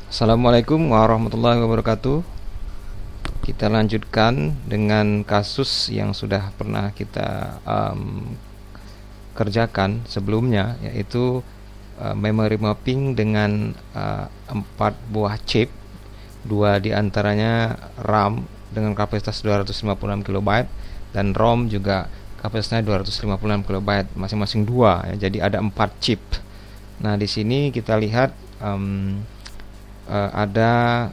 Assalamualaikum warahmatullahi wabarakatuh. Kita lanjutkan dengan kasus yang sudah pernah kita kerjakan sebelumnya, yaitu memory mapping dengan 4 buah chip. 2 diantaranya RAM dengan kapasitas 256 KB dan ROM juga kapasitasnya 256 KB, masing-masing 2 ya. Jadi ada 4 chip. Nah, di sini kita lihat ada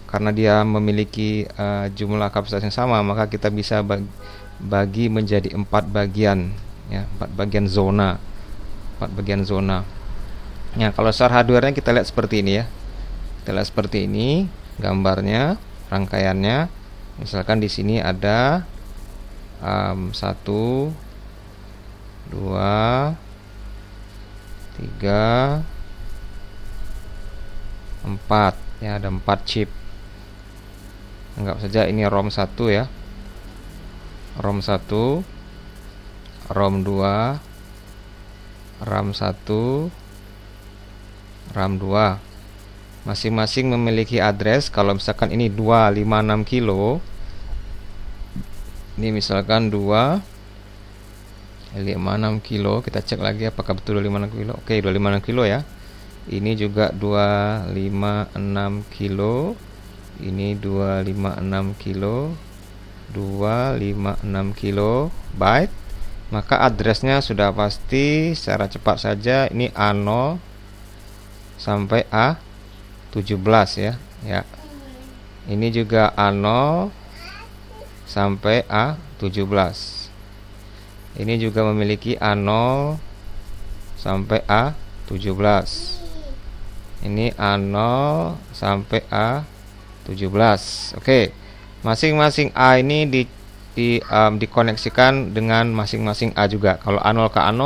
karena dia memiliki jumlah kapasitas yang sama, maka kita bisa bagi menjadi 4 bagian ya, 4 bagian zona. 4 bagian zona. Nah, kalau secara hardware-nya kita lihat seperti ini ya. Kita lihat seperti ini gambarnya, rangkaiannya. Misalkan di sini ada 1 2 3 4 ya, ada 4 chip. Anggap saja ini ROM 1 ya. ROM 1, ROM 2, RAM 1, RAM 2. Masing-masing memiliki address. Kalau misalkan ini 256 kilo, ini misalkan 256 kilo, kita cek lagi apakah betul 256 kilo. Oke, 256 kilo ya. Ini juga 256 kilo. Ini 256 kilo. 256 kilo byte. Maka addressnya sudah pasti. Secara cepat saja, ini A0 sampai A17 ya. Ya. Ini juga A0 sampai A17. Ini juga memiliki A0 sampai A17. Ini A0 sampai A17. Oke. Masing-masing A ini dikoneksikan dengan masing-masing A juga. Kalau A0 ke A0,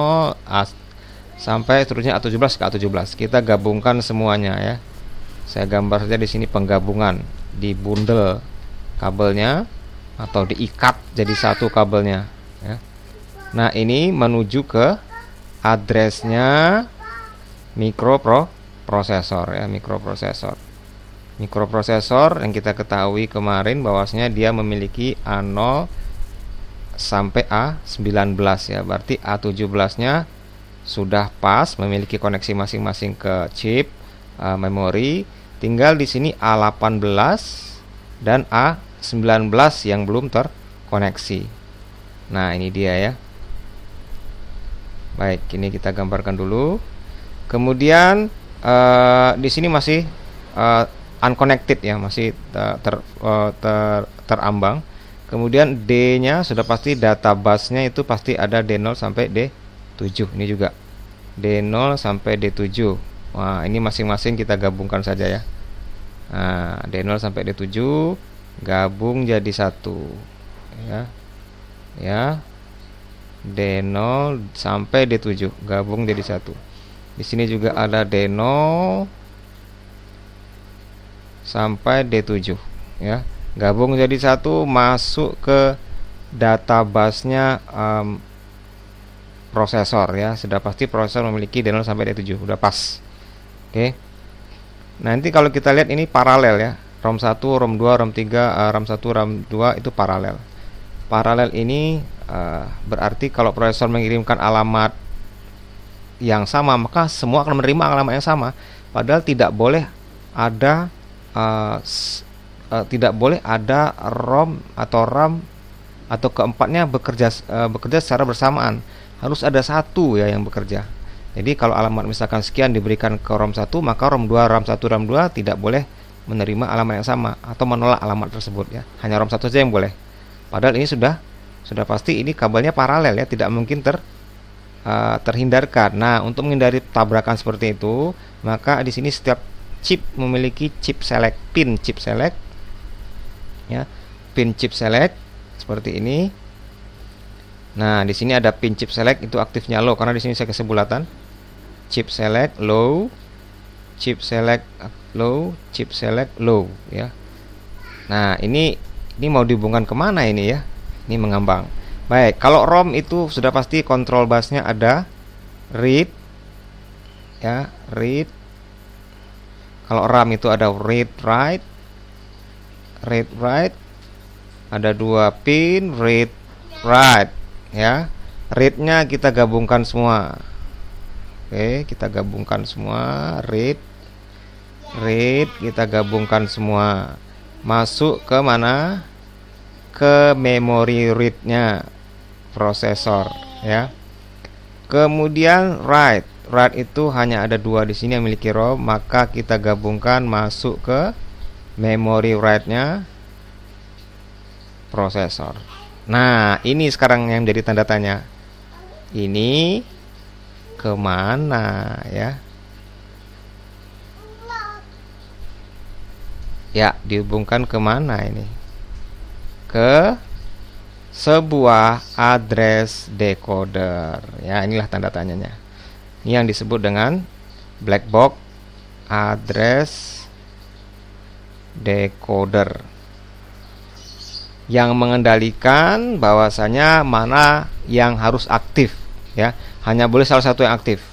sampai seterusnya A17 ke A17. Kita gabungkan semuanya ya. Saya gambar saja di sini penggabungan, di bundle kabelnya atau diikat jadi satu kabelnya ya. Nah, ini menuju ke addressnya mikroprosesor ya, mikroprosesor yang kita ketahui kemarin bahwasanya dia memiliki A0 sampai A19 ya. Berarti A17 nya sudah pas, memiliki koneksi masing-masing ke chip memori. Tinggal di sini A18 dan A19 yang belum terkoneksi. Nah, ini dia ya. Baik, ini kita gambarkan dulu. Kemudian di sini masih unconnected ya, masih terambang. Kemudian D-nya sudah pasti, database-nya itu pasti ada D0 sampai D7. Ini juga D0 sampai D7. Wah, ini masing-masing kita gabungkan saja ya. Nah, D0 sampai D7 gabung jadi satu ya. Ya. D0 sampai D7 gabung jadi satu. Di sini juga ada D0 sampai D7 ya. Gabung jadi satu, masuk ke database-nya prosesor ya. Sudah pasti prosesor memiliki D0 sampai D7, udah pas. Oke. Nanti kalau kita lihat ini paralel ya. ROM 1, ROM 2, ROM 3, RAM 1, RAM 2 itu paralel. Paralel ini berarti kalau prosesor mengirimkan alamat yang sama, maka semua akan menerima alamat yang sama. Padahal tidak boleh ada ROM atau RAM atau keempatnya bekerja secara bersamaan. Harus ada satu ya yang bekerja. Jadi kalau alamat misalkan sekian diberikan ke ROM 1, maka ROM 2, RAM 1, RAM 2 tidak boleh menerima alamat yang sama atau menolak alamat tersebut ya. Hanya ROM 1 saja yang boleh. Padahal ini sudah pasti ini kabelnya paralel ya, tidak mungkin terhindarkan. Nah, untuk menghindari tabrakan seperti itu, maka di sini setiap chip memiliki chip select, pin chip select ya, pin chip select seperti ini. Nah, di sini ada pin chip select, itu aktifnya low karena di sini saya kasih bulatan. Chip select low, chip select low, chip select low ya. Nah, ini mau dihubungkan kemana ini ya? Ini mengambang. Baik, kalau ROM itu sudah pasti kontrol busnya ada read ya, read Kalau RAM itu ada read write, ada 2 pin read write ya. Read-nya kita gabungkan semua. Oke, kita gabungkan semua. Read kita gabungkan semua. Masuk ke mana? Ke memori read-nya prosesor ya. Kemudian write itu hanya ada 2 di sini yang memiliki ROM, maka kita gabungkan masuk ke memori write-nya prosesor. Nah, ini sekarang yang jadi tanda tanya. Ini kemana ya? Ya, dihubungkan kemana ini? Ke sebuah address decoder. Ya, inilah tanda tanyanya. Ini yang disebut dengan black box address decoder, yang mengendalikan bahwasanya mana yang harus aktif ya. Hanya boleh salah satu yang aktif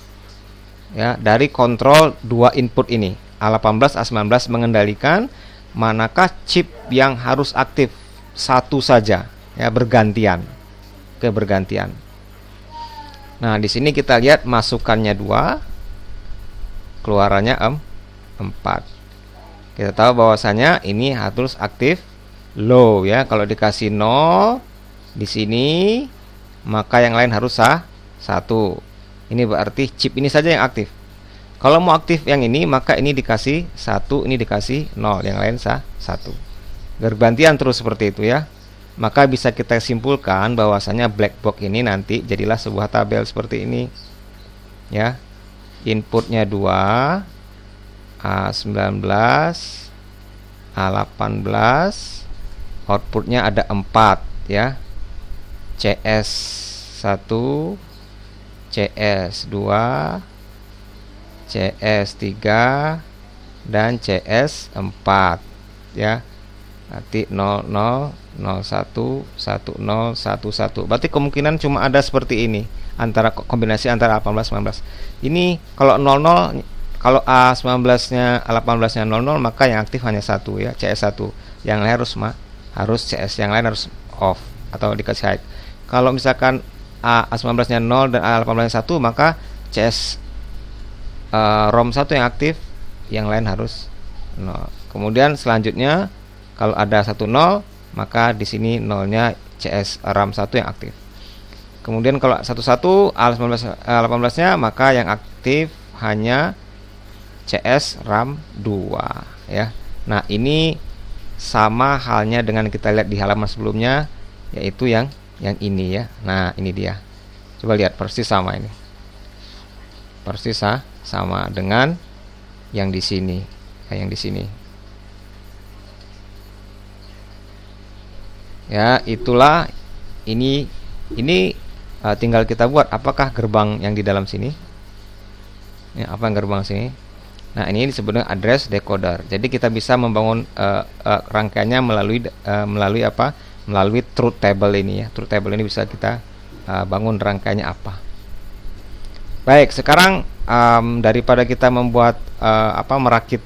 ya. Dari kontrol 2 input ini, A18 A19 mengendalikan manakah chip yang harus aktif, satu saja ya, bergantian. Nah, di sini kita lihat masukannya 2, keluarannya 4. Kita tahu bahwasanya ini harus aktif low ya. Kalau dikasih 0 di sini, maka yang lain harus 1. Ini berarti chip ini saja yang aktif. Kalau mau aktif yang ini, maka ini dikasih 1, ini dikasih 0, yang lain 1. Bergantian terus seperti itu ya. Maka bisa kita simpulkan bahwasanya black box ini nanti jadilah sebuah tabel seperti ini ya. Inputnya 2, A19, A18, outputnya ada 4 ya. CS1, CS2, CS3 dan CS4 ya. Nanti 00, 01, 10, 11. Berarti kemungkinan cuma ada seperti ini, antara kombinasi antara A18 19. Ini kalau 00, kalau A19-nya A18-nya 00, maka yang aktif hanya 1 ya, CS1. Yang lain harus CS, yang lain harus off atau dikasih hide. Kalau misalkan A19-nya 0 dan A18-nya 1, maka CS ROM 1 yang aktif, yang lain harus 0. Kemudian selanjutnya kalau ada 10, maka di sini 0-nya CS RAM 1 yang aktif. Kemudian kalau 11 A18-nya, maka yang aktif hanya CS RAM 2 ya. Nah, ini sama halnya dengan kita lihat di halaman sebelumnya, yaitu yang ini ya. Nah, ini dia. Coba lihat, persis sama ini. Persis sama dengan yang di sini. Yang di sini. Ya, itulah ini tinggal kita buat apakah gerbang yang di dalam sini. Ya, apa yang gerbang sini? Nah, ini disebut dengan address decoder. Jadi kita bisa membangun rangkaiannya melalui apa? Melalui truth table ini ya. Truth table ini bisa kita bangun rangkaiannya apa. Baik, sekarang daripada kita membuat merakit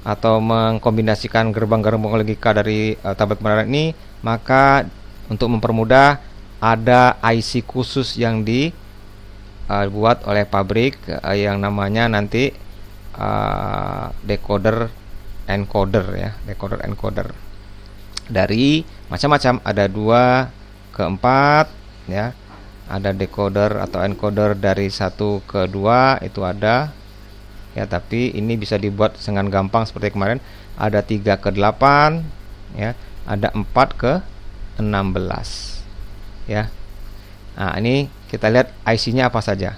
atau mengkombinasikan gerbang-gerbang logika dari tablet modern ini, maka untuk mempermudah ada IC khusus yang dibuat oleh pabrik yang namanya nanti decoder encoder ya, decoder encoder. Dari macam-macam, ada 2 ke 4 ya. Ada decoder atau encoder dari 1 ke 2 itu ada ya, tapi ini bisa dibuat dengan gampang seperti kemarin. Ada 3 ke 8 ya, ada 4 ke 16 ya. Nah, ini kita lihat IC-nya apa saja.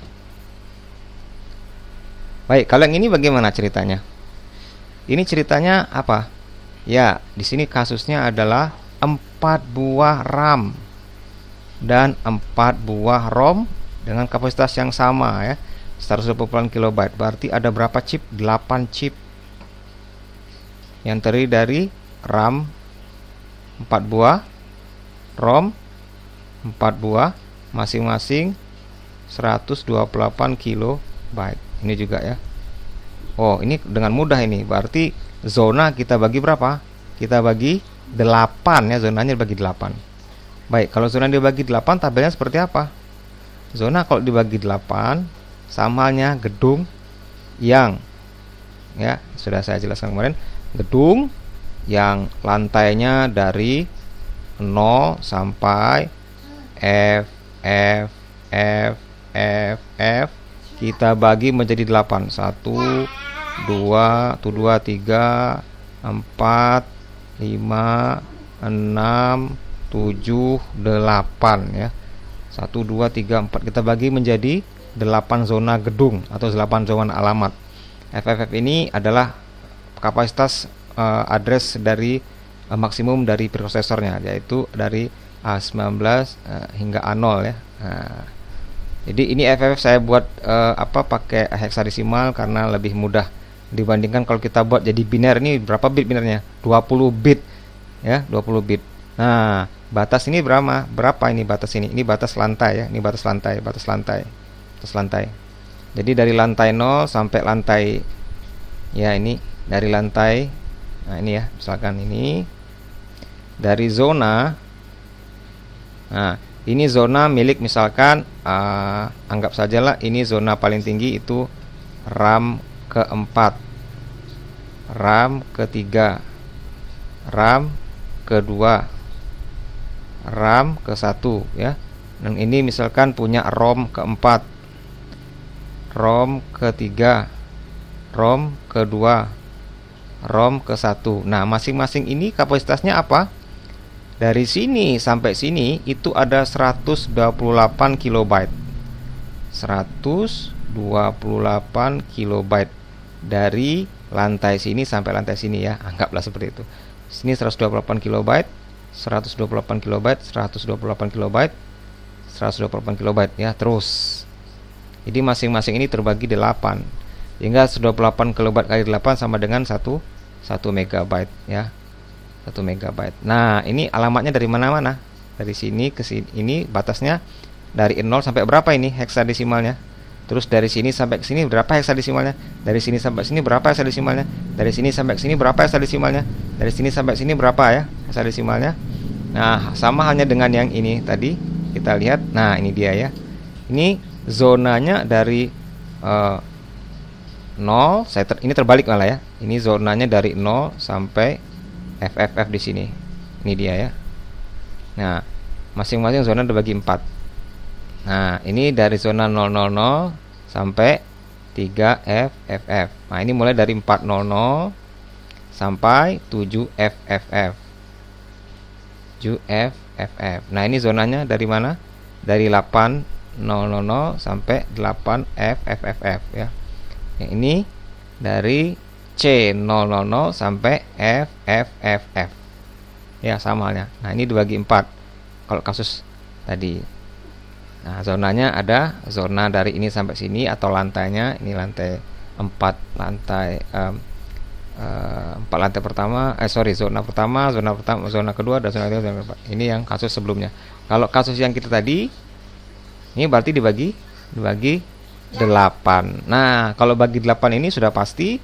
Baik, kalau yang ini bagaimana ceritanya? Ini ceritanya apa? Ya, di sini kasusnya adalah 4 buah RAM dan 4 buah ROM dengan kapasitas yang sama ya, 120 KB. Berarti ada berapa chip? 8 chip yang terdiri dari RAM 4 buah, ROM 4 buah, masing-masing 128 KB. Ini juga ya. Oh, ini dengan mudah ini. Berarti zona kita bagi berapa? Kita bagi 8 ya, zonanya dibagi 8. Baik, kalau zona dibagi 8 tabelnya seperti apa? Zona kalau dibagi 8 sama halnya gedung yang, ya sudah saya jelaskan kemarin, gedung yang lantainya dari 0 sampai F F F F F kita bagi menjadi 8. 1 2 3 4 5 6 7 8 ya. 1 2 3 4 kita bagi menjadi 8 zona gedung atau 8 zona alamat. FFF ini adalah kapasitas address dari maksimum dari prosesornya, yaitu dari A19 hingga A0 ya. Nah, jadi ini FFF saya buat pakai heksadesimal karena lebih mudah dibandingkan kalau kita buat jadi biner. Ini berapa bit binernya? 20 bit ya, 20 bit. Nah, batas ini berapa ini batas ini? Ini batas lantai ya, ini batas lantai. Jadi dari lantai 0 sampai lantai, ya ini dari lantai, nah ini ya, misalkan ini dari zona. Nah, ini zona milik misalkan anggap sajalah ini zona paling tinggi itu RAM keempat, RAM ketiga, RAM kedua, RAM ke-1 ya. Dan ini misalkan punya ROM keempat, ROM ketiga, ROM kedua, ROM ke-1. Nah, masing-masing ini kapasitasnya apa? Dari sini sampai sini itu ada 128 kilobyte. 128 kilobyte dari lantai sini sampai lantai sini ya. Anggaplah seperti itu. Sini 128 kilobyte, 128 kilobyte, 128 kilobyte, 128 kilobyte ya, terus. Jadi masing-masing ini terbagi 8. Hingga 128 kilobyte kali 8 sama dengan 1 megabyte ya. 1 megabyte. Nah, ini alamatnya dari mana-mana? Dari sini ke sini. Ini batasnya dari 0 sampai berapa ini heksadesimalnya? Terus dari sini sampai ke sini berapa heksadesimalnya? Dari sini sampai sini berapa heksadesimalnya? Dari sini sampai ke sini berapa heksadesimalnya? Dari sini sampai sini berapa ya heksadesimalnya? Nah, sama halnya dengan yang ini tadi. Kita lihat. Nah, ini dia ya. Ini zonanya dari 0, ini terbalik malah ya. Ini zonanya dari 0 sampai FFF di sini. Ini dia ya. Nah, masing-masing zona dibagi 4. Nah, ini dari zona 000 sampai 3FFF. Nah, ini mulai dari 400 sampai 7FFF. 7FFF. Nah, ini zonanya dari mana? Dari 800 sampai 8FFF ya. Yang ini dari C000 sampai FFFF. Ya, sama halnya. Nah, ini dibagi 4 kalau kasus tadi. Nah, zonanya ada zona dari ini sampai sini atau lantainya ini lantai 4, lantai 4 lantai pertama, zona pertama, zona kedua, dan zona ketiga, zona keempat. Ini yang kasus sebelumnya. Kalau kasus yang kita tadi, ini berarti dibagi 8. Nah, kalau bagi 8 ini sudah pasti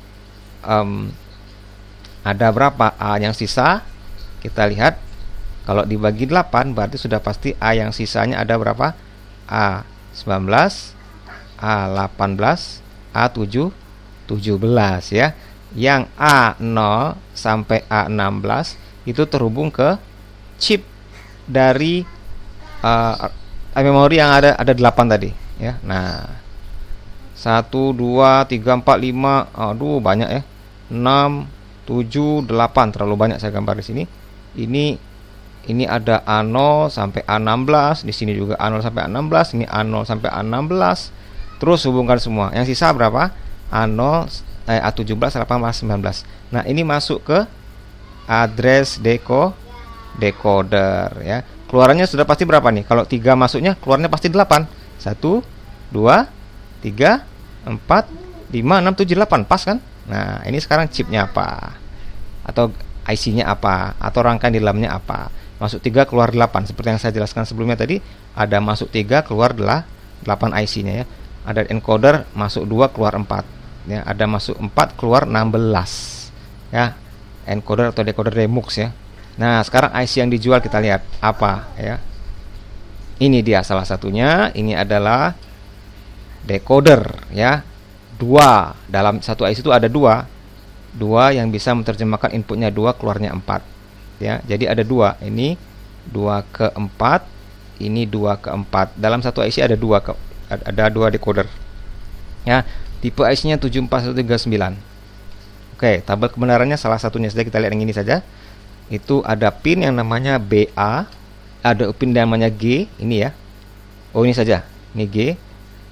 ada berapa A yang sisa? Kita lihat. Kalau dibagi 8 berarti sudah pasti A yang sisanya ada berapa? A19, A18, A17 ya. Yang A0 sampai A16 itu terhubung ke chip dari memori yang ada 8 tadi ya. Nah, 1 2 3 4 5, aduh banyak ya. 6 7 8, terlalu banyak saya gambar di sini. Ini ada A0 sampai A16, di sini juga A0 sampai A16, ini A0 sampai A16. Terus hubungkan semua. Yang sisa berapa? A0 A17, 18, 19. Nah, ini masuk ke address decoder ya. Keluarannya sudah pasti berapa nih? Kalau 3 masuknya, keluarnya pasti 8. 1 2 3 4 5 6 7 8, pas kan? Nah, ini sekarang chipnya apa? Atau IC-nya apa? Atau rangkaian di dalamnya apa? Masuk 3 keluar 8. Seperti yang saya jelaskan sebelumnya tadi, ada masuk 3 keluar 8 IC-nya ya. Ada encoder masuk 2 keluar 4. ya. Ada masuk 4, keluar 16 ya. Encoder atau decoder Demux ya. Nah, sekarang IC yang dijual kita lihat apa ya. Ini dia salah satunya. Ini adalah decoder ya. Dua, dalam satu IC itu ada dua yang bisa menerjemahkan inputnya 2, keluarnya 4 ya. Jadi ada dua, ini 2 ke 4, ini 2 ke 4. Dalam satu IC ada dua decoder ya. Tipe IC nya 74139. Oke, tabel kebenarannya salah satunya saja kita lihat yang ini saja. Itu ada pin yang namanya BA, ada pin yang namanya G, ini ya. Oh, ini saja. Ini G.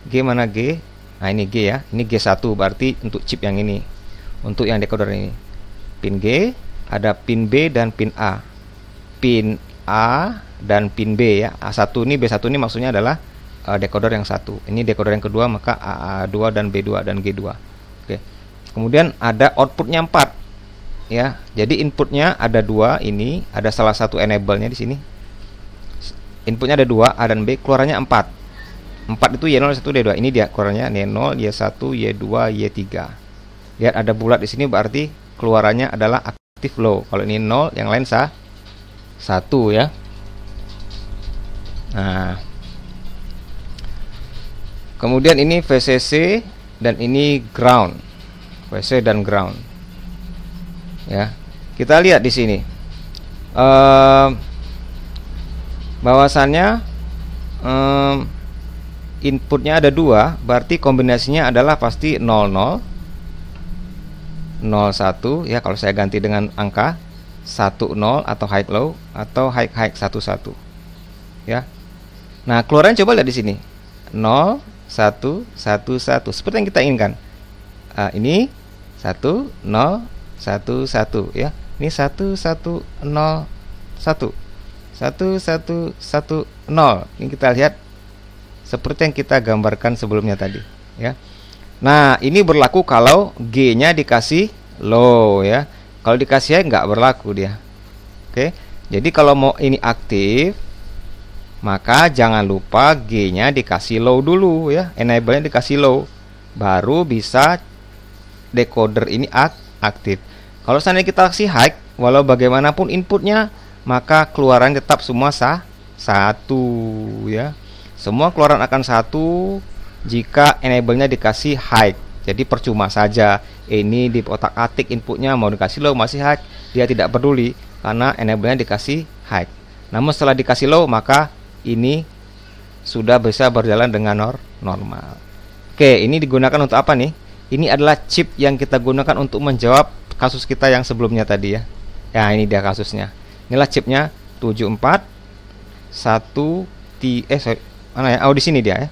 G mana G? Nah, ini G ya. Ini G1 berarti untuk chip yang ini. Untuk yang decoder ini. Pin G, ada pin B dan pin A. Pin A dan pin B ya. A1 ini, B1 ini maksudnya adalah decoder yang satu. Ini decoder yang kedua, maka AA2 dan B2 dan G2. Oke. Kemudian ada outputnya 4 ya. Jadi inputnya ada 2, ini ada salah satu enable-nya di sini. Inputnya ada 2, A dan B, keluarannya 4. 4 itu Y0, Y1, D2. Ini dia keluarannya Y0, Y1, Y2, Y3. Lihat ada bulat di sini berarti keluarannya adalah aktif low. Kalau ini 0, yang lain 1 ya. Nah. Kemudian ini VCC dan ini ground. VC dan ground ya. Kita lihat di sini bahwasannya inputnya ada 2, berarti kombinasinya adalah pasti 00 01 ya. Kalau saya ganti dengan angka 10 atau high low atau high 11 ya. Nah, keluarannya coba lihat di sini 0 1 1 1 seperti yang kita inginkan. Ini 1 0 1 1 ya. Ini 1 1 0 1 1 1 1 0. Ini kita lihat seperti yang kita gambarkan sebelumnya tadi ya. Nah, ini berlaku kalau G-nya dikasih low ya. Kalau dikasih high nggak berlaku dia. Oke. Jadi kalau mau ini aktif, maka jangan lupa G-nya dikasih low dulu ya. Enable-nya dikasih low, baru bisa decoder ini aktif. Kalau seandainya kita kasih high, walau bagaimanapun inputnya, maka keluaran tetap semua 1 ya. Semua keluaran akan 1 jika enable-nya dikasih high. Jadi percuma saja ini di otak-atik inputnya mau dikasih low masih high, dia tidak peduli karena enable-nya dikasih high. Namun setelah dikasih low, maka ini sudah bisa berjalan dengan normal. Oke, ini digunakan untuk apa nih? Ini adalah chip yang kita gunakan untuk menjawab kasus kita yang sebelumnya tadi ya. Ya, ini dia kasusnya. Inilah chipnya 74 mana ya? Oh, di sini dia ya.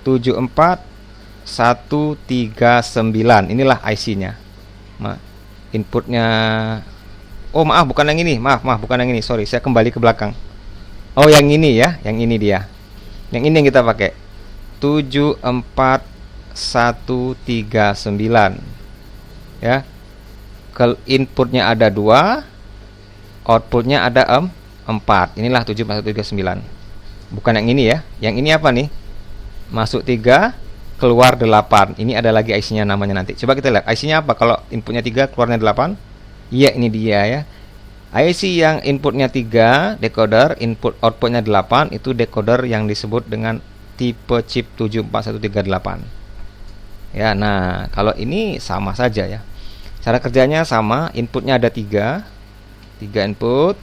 74139. Inilah IC-nya. Inputnya. Oh, maaf, bukan yang ini. Maaf, bukan yang ini. Sorry, saya kembali ke belakang. Oh, yang ini ya. Yang ini dia. Yang ini yang kita pakai. 74139 ya. Inputnya ada 2, outputnya ada 4. Inilah 74139. Bukan yang ini ya. Yang ini apa nih? Masuk 3, keluar 8. Ini ada lagi IC-nya namanya nanti. Coba kita lihat IC-nya apa kalau inputnya 3, keluarnya 8. Iya, ini dia ya. IC yang inputnya 3 decoder, input outputnya 8, itu decoder yang disebut dengan tipe chip 74138. Ya, nah kalau ini sama saja ya. Cara kerjanya sama, inputnya ada 3 input.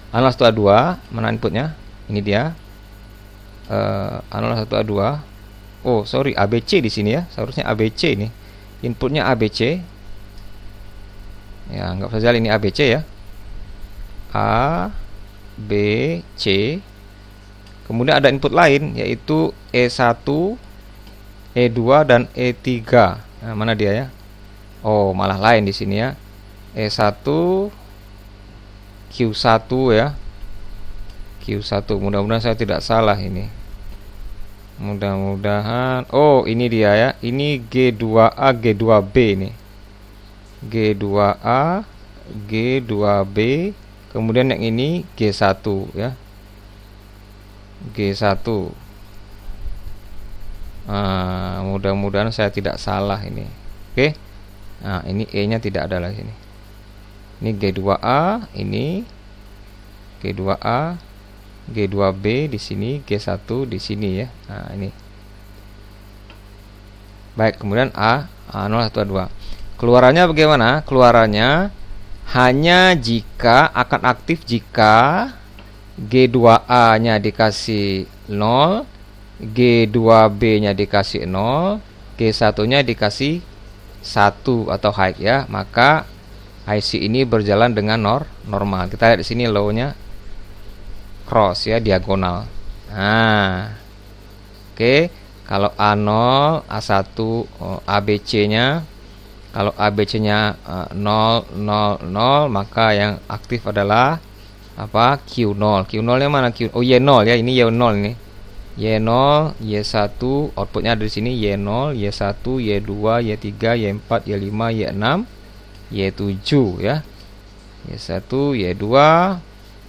Analog 1 A2, mana inputnya? Ini dia. Analog 1 A2. Oh, sorry, ABC di sini ya. Seharusnya ABC ini. Inputnya ABC. Ya, nggak usah jalan, ini ABC ya. A, B, C. Kemudian ada input lain yaitu E1, E2 dan E3. Nah, mana dia ya? Oh, malah lain di sini ya. E1, Q1 ya. Q1. Mudah-mudahan saya tidak salah ini. Mudah-mudahan. Oh, ini dia ya. Ini G2A, G2B ini. G2A, G2B. Kemudian yang ini G1 ya. G1. Mudah-mudahan saya tidak salah ini. Oke. Nah, ini E-nya tidak ada lagi sini. Ini G2A, ini G2A, G2B di sini, G1 di sini ya. Nah, ini. Baik, kemudian A0112. Keluarannya bagaimana? Keluarannya hanya jika akan aktif jika G2A-nya dikasih 0, G2B-nya dikasih 0, G1-nya dikasih 1 atau high ya, maka IC ini berjalan dengan normal. Kita lihat di sini low-nya cross ya, diagonal. Nah, oke, kalau A0, A1, ABC-nya, kalau ABC-nya 0, 0, 0, maka yang aktif adalah apa? Q0. Q0-nya mana? Oh, Y0 ya, ini Y0 ini. Y0, Y1, outputnya ada di sini Y0, Y1, Y2, Y3, Y4, Y5, Y6, Y7 ya. Y1, Y2,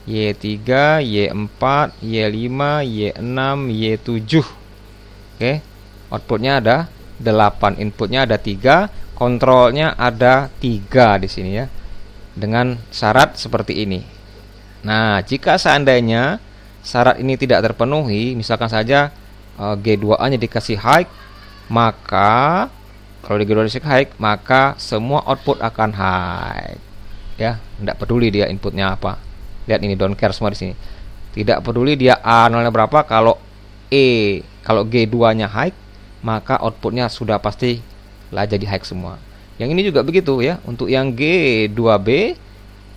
Y3, Y4, Y5, Y6, Y7. Oke. Outputnya ada 8, inputnya ada 3, kontrolnya ada 3 di sini ya. Dengan syarat seperti ini. Nah, jika seandainya syarat ini tidak terpenuhi, misalkan saja G2A-nya dikasih high, maka kalau di G2A dikasih high, maka semua output akan high. Ya, tidak peduli dia inputnya apa. Lihat ini, don't care semua di sini. Tidak peduli dia A0-nya berapa, kalau G2-nya high, maka outputnya sudah pasti lah jadi high semua. Yang ini juga begitu ya. Untuk yang G2B,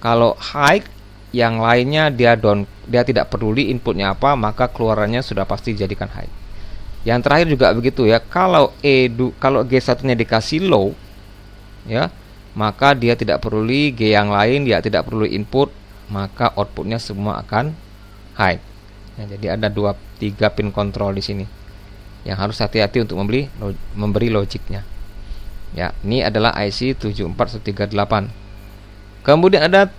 kalau high, yang lainnya dia tidak peduli inputnya apa, maka keluarannya sudah pasti jadikan high. Yang terakhir juga begitu ya. Kalau G1-nya dikasih low ya, maka dia tidak peduli G yang lain, dia tidak perlu input, maka outputnya semua akan high. Ya, jadi ada 3 pin kontrol di sini yang harus hati-hati untuk memberi logiknya. Ya, ini adalah IC 74138. Kemudian ada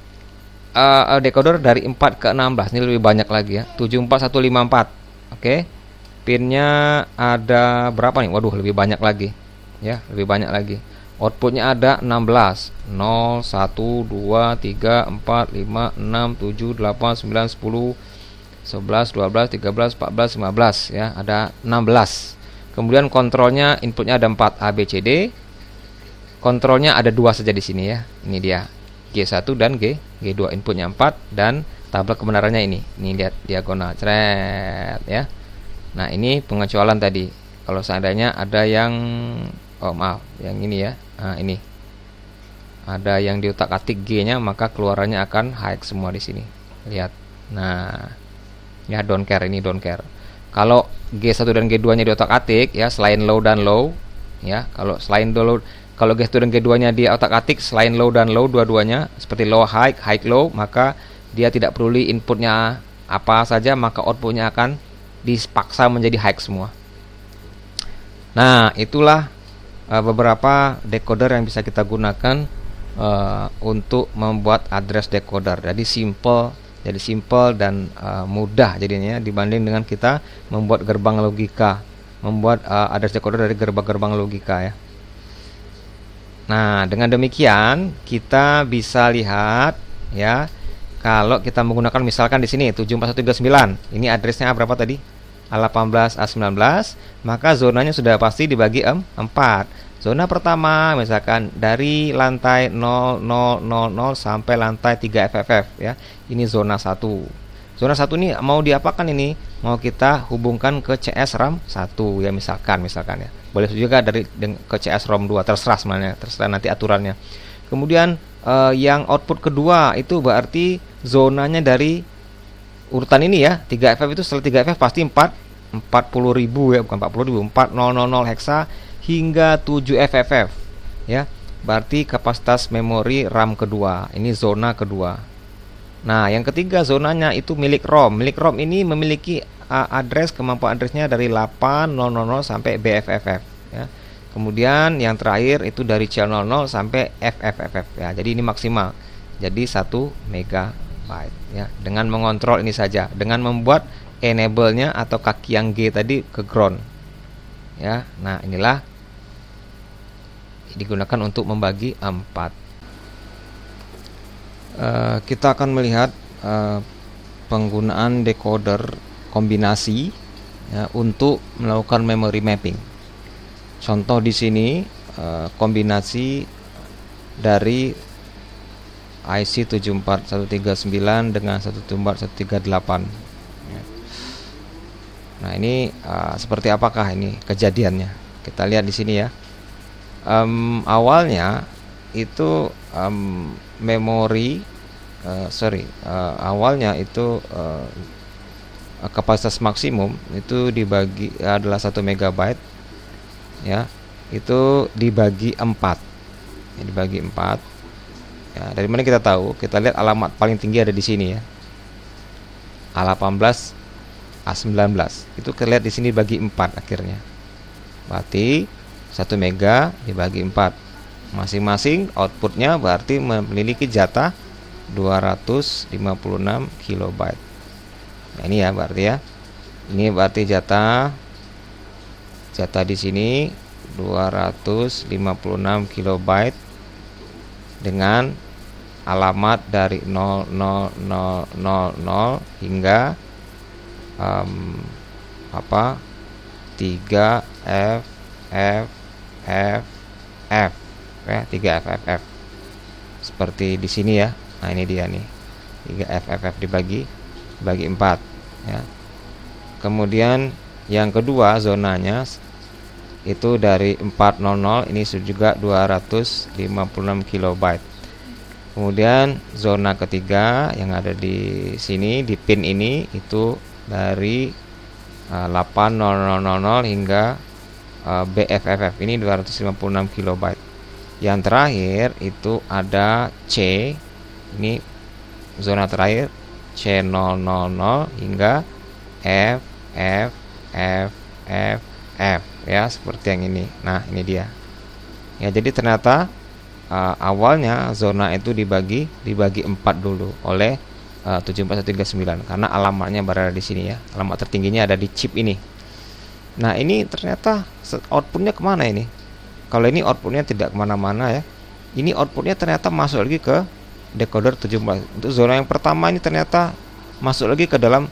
decoder dari 4 ke 16. Ini lebih banyak lagi ya, 74154. Oke. Pinnya ada berapa nih? Waduh, lebih banyak lagi. Ya, lebih banyak lagi. Outputnya ada 16. 0, 1, 2, 3, 4, 5, 6, 7, 8, 9, 10, 11, 12, 13, 14, 15 ya, ada 16. Kemudian kontrolnya, inputnya ada 4 A, B, C, D. Kontrolnya ada 2 saja di sini ya. Ini dia. G1 dan G2, inputnya 4 dan tabel kebenarannya ini. Ini lihat diagonal, cret ya. Nah, ini pengecualian tadi. Kalau seandainya ada yang yang ini ya. Nah, ini. Ada yang di otak-atik G-nya, maka keluarannya akan high semua di sini. Lihat. Nah, ya, don't care, ini don't care. Kalau G1 dan G2-nya di otak-atik ya, selain low dan low ya. Kalau G1 dan G2-nya di otak-atik selain low dan low dua-duanya, seperti low high, high low, maka dia tidak perlu inputnya apa saja, maka outputnya akan dipaksa menjadi high semua. Nah, itulah beberapa decoder yang bisa kita gunakan untuk membuat address decoder. Jadi simple dan mudah jadinya dibanding dengan kita membuat gerbang logika, membuat address decoder dari gerbang-gerbang logika ya. Nah, dengan demikian kita bisa lihat ya, kalau kita menggunakan misalkan di sini 74139, ini addressnya berapa tadi? A18, A19, maka zonanya sudah pasti dibagi 4. Zona pertama misalkan dari lantai 0000 sampai lantai 3 FFF ya. Ini zona 1. Zona 1 ini mau diapakan ini? Mau kita hubungkan ke CS RAM 1 ya, misalkan ya. Boleh juga ke CS ROM 2, terserah sebenarnya, terserah nanti aturannya. Kemudian yang output kedua itu berarti zonanya dari urutan ini ya, 3FF itu setelah 3FF pasti 40.000 ya, bukan 40.000, 4000 hexa hingga 7 FFF ya. Berarti kapasitas memori RAM kedua. Ini zona kedua. Nah, yang ketiga zonanya itu milik ROM. Milik ROM ini memiliki kemampuan addressnya dari 8000 sampai BFFF ya. Kemudian yang terakhir itu dari C00 sampai FFFF ya. Jadi ini maksimal. Jadi 1 MB ya. Dengan mengontrol ini saja, dengan membuat enable-nya atau kaki yang G tadi ke ground. ya. Nah, inilah digunakan untuk membagi 4. Kita akan melihat penggunaan decoder kombinasi ya, untuk melakukan memory mapping. Contoh di sini kombinasi dari IC 74139 dengan 174.138 ya. Nah, ini seperti apakah ini kejadiannya? Kita lihat di sini ya. Awalnya itu memori awalnya itu kapasitas maksimum itu dibagi adalah 1 megabyte ya, itu dibagi 4 ya, dibagi 4 ya. Dari mana kita tahu? Kita lihat alamat paling tinggi ada di sini ya, A18 A19 itu kita lihat di sini bagi 4 akhirnya, berarti 1 mega dibagi 4, masing-masing outputnya berarti memiliki jatah 256 kilobyte. Nah, ini ya berarti ya. Ini berarti jatah di sini 256 kilobyte dengan alamat dari 00000 hingga 3FFF ya, 3FFF seperti di sini ya. Nah, ini dia nih, 3FFF dibagi 4 ya. Kemudian yang kedua zonanya itu dari 400, ini juga 256 kilobyte. Kemudian zona ketiga yang ada di sini di pin ini itu dari 8000 hingga BFFF, ini 256 kilobyte. Yang terakhir itu ada C, ini zona terakhir C000 hingga FFFF ya, seperti yang ini. Nah, ini dia ya. Jadi ternyata awalnya zona itu dibagi 4 dulu oleh 74139 karena alamatnya berada di sini ya, alamat tertingginya ada di chip ini. Nah, ini ternyata outputnya kemana ini? Kalau ini outputnya tidak kemana-mana ya, ini outputnya ternyata masuk lagi ke decoder 17. Untuk zona yang pertama ini ternyata masuk lagi ke dalam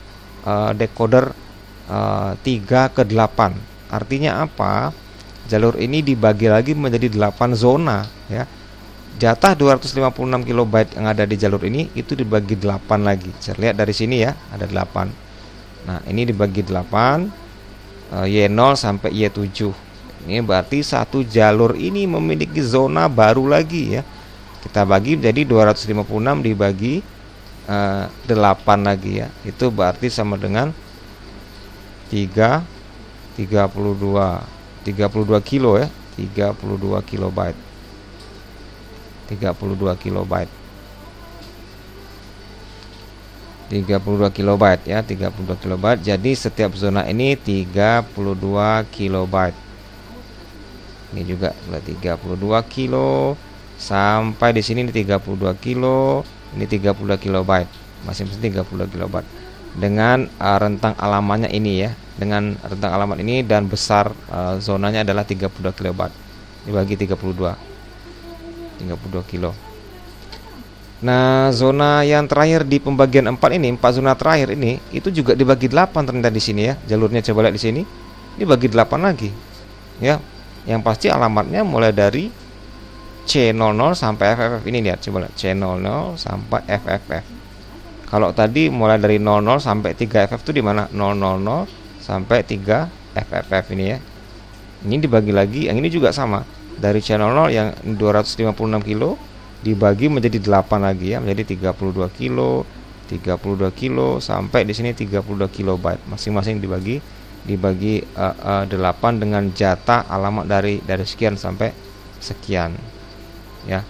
decoder 3 ke 8. Artinya apa? Jalur ini dibagi lagi menjadi 8 zona ya. Jatah 256 kilobyte yang ada di jalur ini itu dibagi 8 lagi. Saya lihat dari sini ya, ada 8. Nah, ini dibagi 8 Y0 sampai Y7. Ini berarti satu jalur ini memiliki zona baru lagi ya. Kita bagi jadi 256 dibagi 8 lagi ya. Itu berarti sama dengan 32 kilo ya, 32 kilobyte. 32 kilobyte. 32 kilobyte ya, 32 kilobyte. Jadi setiap zona ini 32 kilobyte. Ini juga 32 kilo sampai di sini 32 kilo, ini 32 kilobyte. Masing-masing 32 kilobyte. Dengan rentang alamatnya ini ya, dengan rentang alamat ini dan besar zonanya adalah 32 kilobyte. Dibagi 32 kilo. Nah, zona yang terakhir di pembagian 4 ini, 4 zona terakhir ini itu juga dibagi 8 ternyata di sini ya. Jalurnya coba lihat di sini. Ini bagi 8 lagi. Ya. Yang pasti alamatnya mulai dari C00 sampai FFF ini, lihat coba lihat C00 sampai FFF. Kalau tadi mulai dari 00 sampai 3FF itu di mana? 000 sampai 3FFF ini ya. Ini dibagi lagi, yang ini juga sama. Dari C00 yang 256 kilo dibagi menjadi 8 lagi ya, menjadi 32 kilo, 32 kilo sampai di sini 32 kilobyte. Masing-masing dibagi 8 dengan jatah alamat dari sekian sampai sekian. Ya.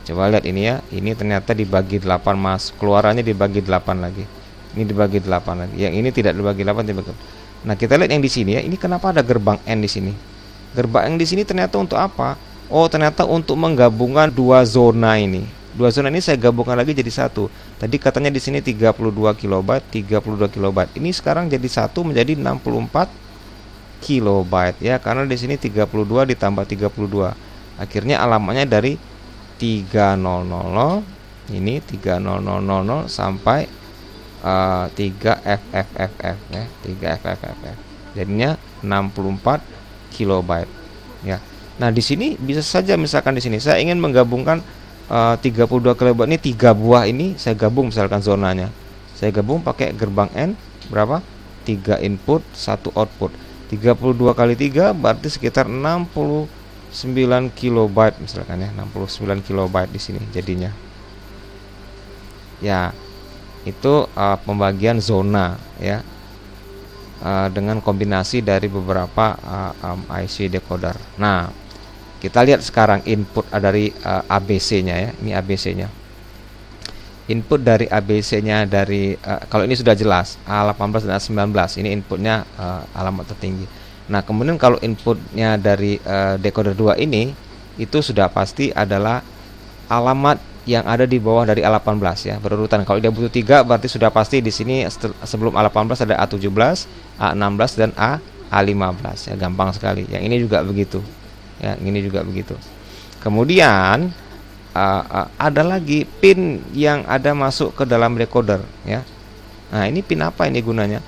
Coba lihat ini ya. Ini ternyata dibagi 8, Mas. Keluarannya dibagi 8 lagi. Ini dibagi 8 lagi. Yang ini tidak dibagi 8, dibagi. Nah, kita lihat yang di sini ya. Ini kenapa ada gerbang N di sini? Gerbang N di sini ternyata untuk apa? Oh, ternyata untuk menggabungkan dua zona ini. Dua zona ini saya gabungkan lagi jadi satu. Tadi katanya di sini 32 kilobyte, 32 kilobyte. Ini sekarang jadi satu menjadi 64 kilobyte ya, karena di sini 32 ditambah 32. Akhirnya alamatnya dari 3000 ini 3000 sampai 3FFFF ya, 3FFFF. Jadinya 64 kilobyte ya. Nah, di sini bisa saja misalkan di sini saya ingin menggabungkan 32 kilobyte ini 3 buah ini, saya gabung misalkan zonanya. Saya gabung pakai gerbang N berapa? 3 input, 1 output. 32 kali 3 berarti sekitar 69 kilobyte misalkan ya, 69 kilobyte di sini jadinya. Ya, itu pembagian zona ya, dengan kombinasi dari beberapa IC decoder. Nah, kita lihat sekarang input dari ABC-nya ya. Ini ABC-nya. Input dari ABC-nya dari kalau ini sudah jelas A18 dan A19, ini inputnya alamat tertinggi. Nah, kemudian kalau inputnya dari decoder 2 ini itu sudah pasti adalah alamat yang ada di bawah dari A18 ya, berurutan. Kalau dia butuh 3 berarti sudah pasti di sini sebelum A18 ada A17, A16 dan A15 ya, gampang sekali. Yang ini juga begitu. Ya, ini juga begitu. Kemudian ada lagi pin yang ada masuk ke dalam decoder ya. Nah, ini pin apa ini gunanya?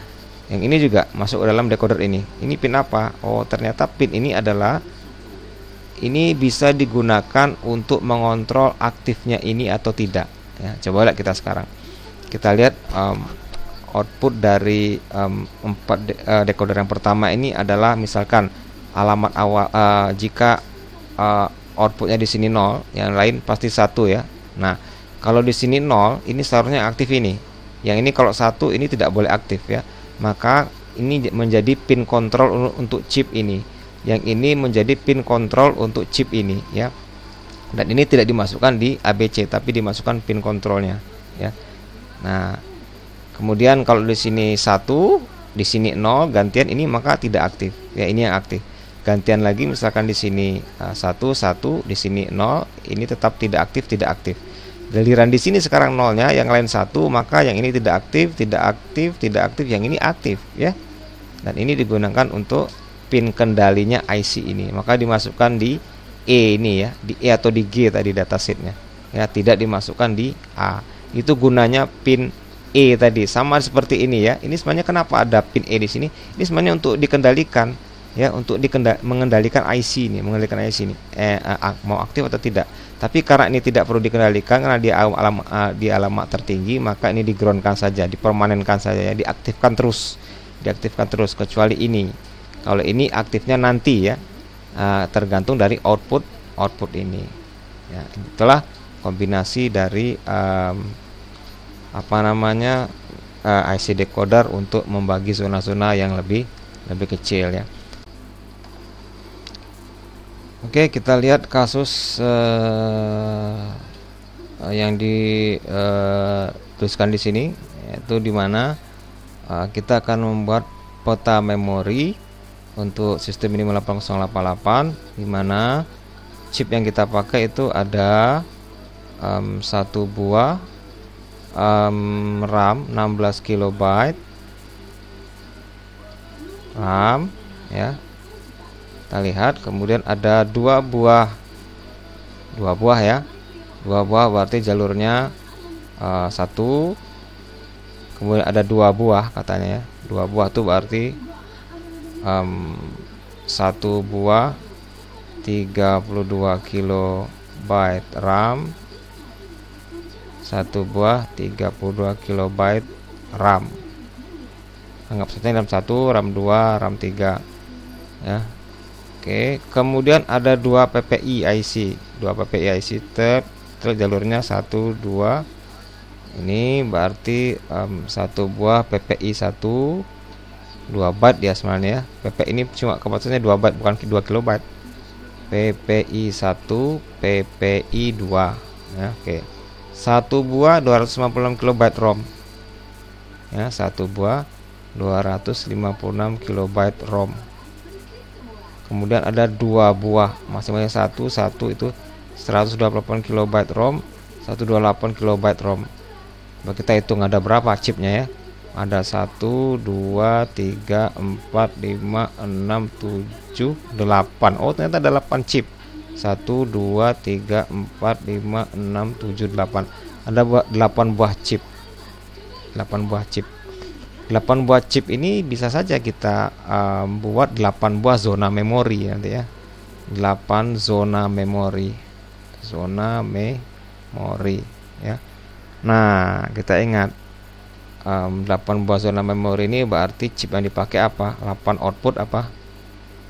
Yang ini juga masuk ke dalam decoder ini. Ini pin apa? Oh, ternyata pin ini adalah ini bisa digunakan untuk mengontrol aktifnya ini atau tidak ya. Coba lihat kita sekarang. Kita lihat output dari 4 decoder yang pertama ini adalah misalkan alamat awal, jika outputnya di sini 0, yang lain pasti 1 ya. Nah, kalau di sini 0, ini seharusnya aktif ini. Yang ini kalau 1 ini tidak boleh aktif ya. Maka ini menjadi pin kontrol untuk chip ini. Yang ini menjadi pin kontrol untuk chip ini ya. Dan ini tidak dimasukkan di ABC tapi dimasukkan pin kontrolnya ya. Nah, kemudian kalau di sini 1, di sini 0, gantian ini maka tidak aktif ya, ini yang aktif. Gantian lagi misalkan di sini 1 1, di sini 0, ini tetap tidak aktif, tidak aktif. Giliran di sini sekarang 0-nya, yang lain 1, maka yang ini tidak aktif, tidak aktif, tidak aktif, yang ini aktif ya. Dan ini digunakan untuk pin kendalinya IC ini. Maka dimasukkan di E ini ya, di E atau di G tadi datasheetnya. Ya, tidak dimasukkan di A. Itu gunanya pin E tadi, sama seperti ini ya. Ini sebenarnya kenapa ada pin E di sini? Ini sebenarnya untuk dikendalikan ya, untuk mengendalikan IC ini, mengendalikan IC ini mau aktif atau tidak. Tapi karena ini tidak perlu dikendalikan karena di alamat tertinggi, maka ini di-groundkan saja, dipermanenkan saja ya, diaktifkan terus kecuali ini. Kalau ini aktifnya nanti ya, tergantung dari output ini ya. Itulah kombinasi dari IC decoder untuk membagi zona-zona yang lebih kecil ya. Oke, kita lihat kasus yang dituliskan di sini, yaitu dimana kita akan membuat peta memori untuk sistem ini 8088, dimana chip yang kita pakai itu ada 1 buah RAM 16 KB RAM ya. Kita lihat, kemudian ada 2 buah ya, 2 buah berarti jalurnya 1, kemudian ada 2 buah katanya ya, 2 buah itu berarti 1 buah 32 KB RAM, 1 buah 32 KB RAM. Anggap saja RAM 1, RAM 2, RAM 3 ya. Oke, kemudian ada 2 PPI IC, 2 PPI IC terus jalurnya 1 2. Ini berarti 1 buah PPI 1 2 byte ya sebenarnya ya. PPI ini cuma kapasitasnya 2 byte bukan 2 kilobyte. PPI 1, PPI 2 ya, oke. 1 buah 256 kilobyte ROM ya, 1 buah 256 kilobyte ROM. Kemudian ada 2 buah masing-masing 1 itu 128 kilobyte ROM, 128 kilobyte ROM. Coba kita hitung ada berapa chipnya ya. Ada 1 2 3 4 5 6 7 8. Oh, ternyata ada 8 chip. 1 2 3 4 5 6 7 8. Ada 8 buah chip. 8 buah chip. 8 buah chip ini bisa saja kita buat 8 buah zona memori nanti ya. 8 zona memori. Zona memori ya. Nah, kita ingat 8 buah zona memori ini berarti chip yang dipakai apa? 8 output apa?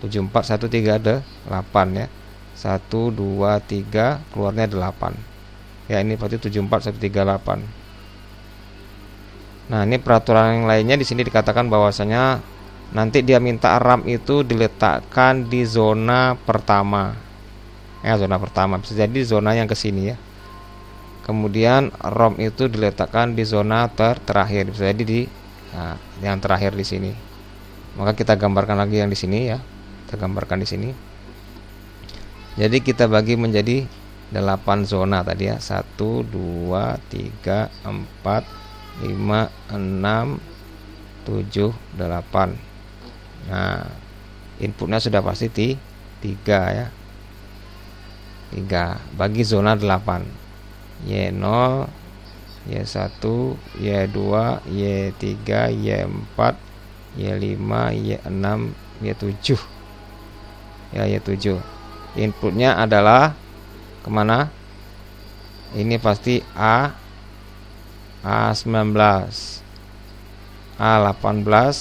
7413 ada 8 ya. 1 2 3 keluarnya 8. Ya, ini berarti 74138. Nah, ini peraturan yang lainnya di sini dikatakan bahwasanya nanti dia minta RAM itu diletakkan di zona pertama. Ya, zona pertama bisa jadi zona yang ke sini ya. Kemudian ROM itu diletakkan di zona terakhir, bisa jadi di yang terakhir di sini. Maka kita gambarkan lagi yang di sini ya. Kita gambarkan di sini. Jadi kita bagi menjadi 8 zona tadi ya. 1 2 3 4 5 6 7 8. Nah, inputnya sudah pasti 3 ya. 3 bagi zona 8. Y0, Y1, Y2, Y3, Y4, Y5, Y6, Y7. Ya, Y7. Inputnya adalah kemana? Ini pasti A19, A18,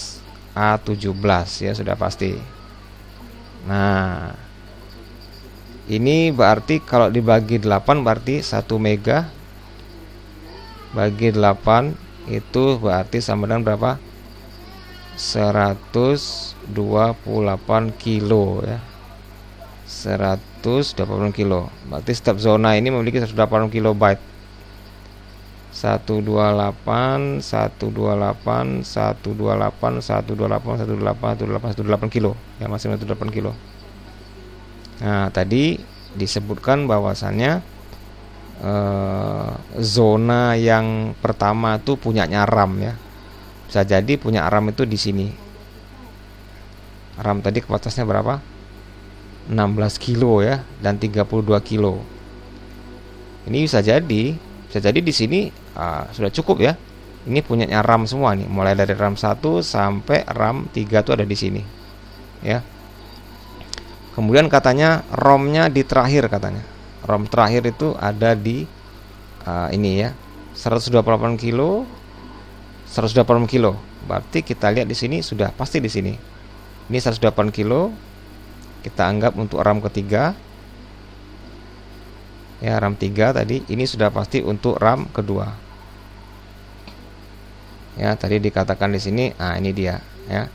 A17 ya, sudah pasti. Nah, ini berarti kalau dibagi 8 berarti 1 mega bagi 8 itu berarti sama dengan berapa? 128 kilo ya. 128 kilo. Berarti setiap zona ini memiliki 128 kilobyte. 128 128 128 128 128 128 kilo. Ya, masih 128 kilo. Nah, tadi disebutkan bahwasannya zona yang pertama itu punyanya RAM ya. Bisa jadi punya RAM itu di sini. RAM tadi kapasitasnya berapa? 16 kilo ya, dan 32 kilo. Ini bisa jadi di sini sudah cukup ya. Ini punyanya RAM semua nih, mulai dari RAM 1 sampai RAM 3 itu ada di sini. Ya. Kemudian katanya ROM-nya di terakhir katanya. ROM terakhir itu ada di ini ya. 128 kilo. 128 kilo. Berarti kita lihat di sini sudah pasti di sini. Ini 108 kilo. Kita anggap untuk RAM ketiga. Ya, RAM 3 tadi. Ini sudah pasti untuk RAM kedua. Ya, tadi dikatakan di sini, ini dia ya.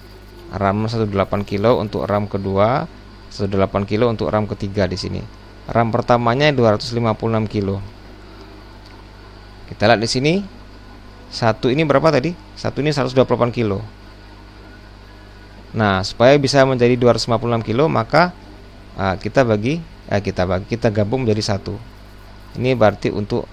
RAM 108 kilo untuk RAM kedua. 108 kilo untuk RAM ketiga di sini. RAM pertamanya 256 kilo. Kita lihat di sini. Satu ini berapa tadi? Satu ini 128 kilo. Nah, supaya bisa menjadi 256 kilo, maka kita gabung menjadi satu. Ini berarti untuk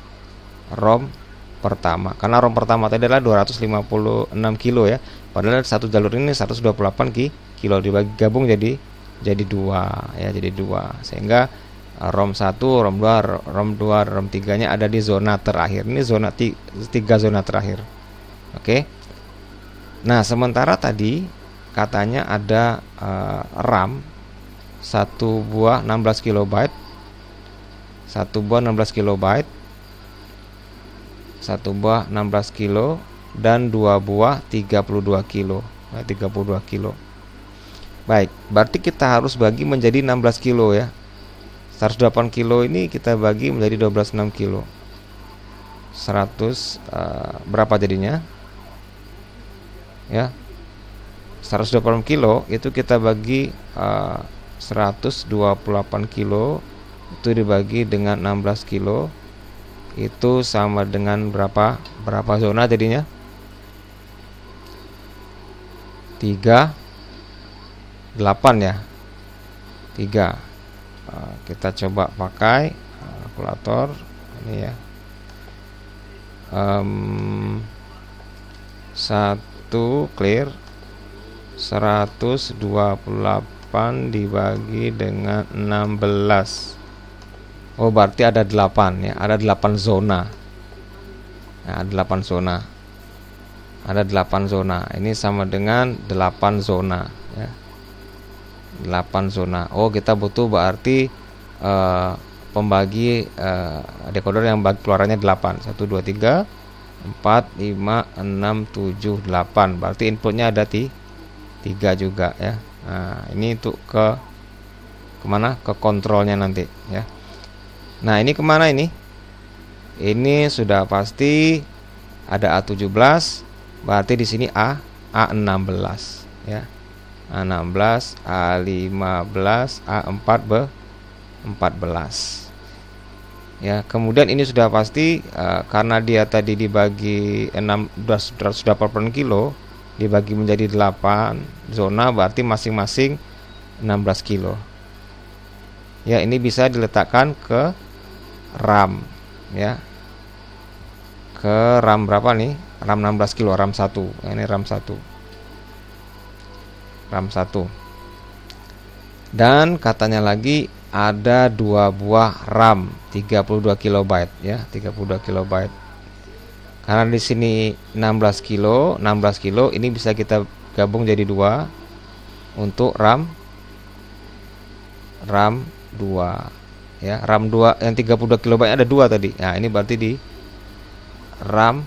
ROM pertama. Karena ROM pertama tadi adalah 256 kilo ya. Padahal satu jalur ini 128 kilo dibagi gabung jadi 2 ya, jadi 2. Sehingga ROM 1, ROM 2, ROM 2, ROM 3-nya ada di zona terakhir. Ini zona 3 zona terakhir. Oke. Nah, sementara tadi katanya ada RAM 1 buah 16 kilobyte. 1 buah 16 kilobyte. 1 buah 16 kilo dan 2 buah 32 kilo. 32 kilo. Baik, berarti kita harus bagi menjadi 16 kilo ya. 108 kilo ini kita bagi menjadi 12,6 kilo. 100 berapa jadinya? Ya. 128 kilo itu kita bagi 128 kilo itu dibagi dengan 16 kilo itu sama dengan berapa zona jadinya? 8 ya. 3. Kita coba pakai kalkulator ini ya. 1 clear 128 dibagi dengan 16. Oh, berarti ada 8 ya, ada 8 zona. Nah, 8 zona. Ada 8 zona. Ini sama dengan 8 zona ya. 8 zona. Oh, kita butuh berarti pembagi decoder yang bagi keluarannya 8. 1 2 3 4 5 6 7 8. Berarti inputnya ada 3 juga ya. Nah, ini untuk kemana? Ke kontrolnya nanti ya. Nah, ini kemana ini? Ini sudah pasti ada A17, berarti di sini A16 ya. A16, A15, A14 ya. Kemudian ini sudah pasti karena dia tadi dibagi 16 sudah per kilo, dibagi menjadi 8 zona, berarti masing-masing 16 kilo. Ya, ini bisa diletakkan ke RAM ya. Ke RAM berapa nih? RAM 16 kilo, RAM 1. Ini RAM 1. RAM 1. Dan katanya lagi ada 2 buah RAM 32 KB ya, 32 KB. Karena di sini 16 kilo ini bisa kita gabung jadi 2 untuk RAM 2 ya. RAM 2 yang 32 KB ada 2 tadi. Nah, ini berarti di RAM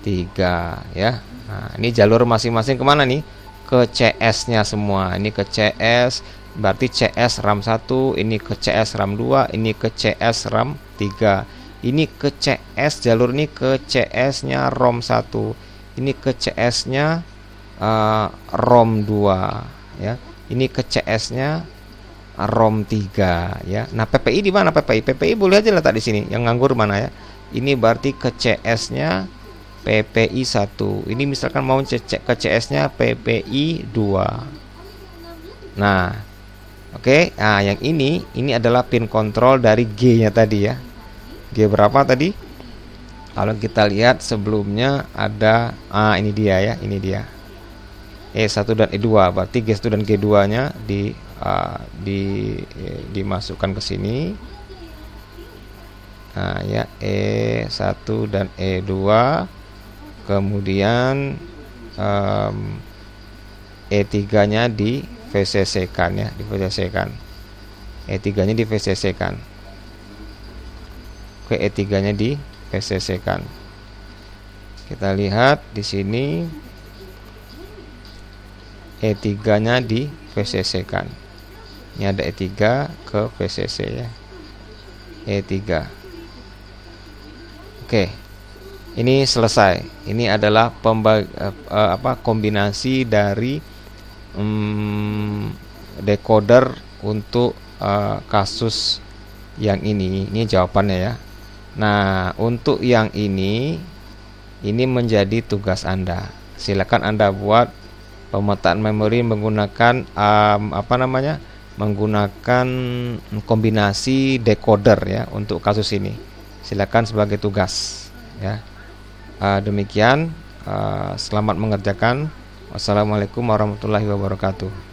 3 ya. Nah, ini jalur masing-masing kemana nih? Ke CS nya semua. Ini ke CS, berarti CS RAM 1, ini ke CS RAM 2, ini ke CS RAM 3. Ini ke CS, jalur ini ke CS nya ROM 1, ini ke CS nya ROM 2 ya. Ini ke CS nya ROM 3 ya. Nah, PPI di mana PPI? PPI boleh aja letak di sini. Yang nganggur mana ya? Ini berarti ke CS-nya PPI 1. Ini misalkan mau cek ke CS-nya PPI 2. Nah, oke. Nah, yang ini adalah pin kontrol dari G-nya tadi ya. G berapa tadi? Kalau kita lihat sebelumnya ada ini dia ya, ini dia. E1 dan E2, berarti G1 dan G2-nya dimasukkan ke sini. Nah, ya, E1 dan E2, kemudian E3-nya di VCC-kan ya, di VCC-kan. E3-nya di VCC-kan. Oke, E3-nya di VCC-kan. Kita lihat di sini E3-nya di VCC-kan. Ini ada E3 ke VCC ya. E3. Oke. Ini selesai. Ini adalah kombinasi dari decoder untuk kasus yang ini. Ini jawabannya ya. Nah, untuk yang ini menjadi tugas Anda. Silakan Anda buat pemetaan memori menggunakan menggunakan kombinasi decoder ya untuk kasus ini. Silakan sebagai tugas ya. Demikian, selamat mengerjakan. Wassalamualaikum warahmatullahi wabarakatuh.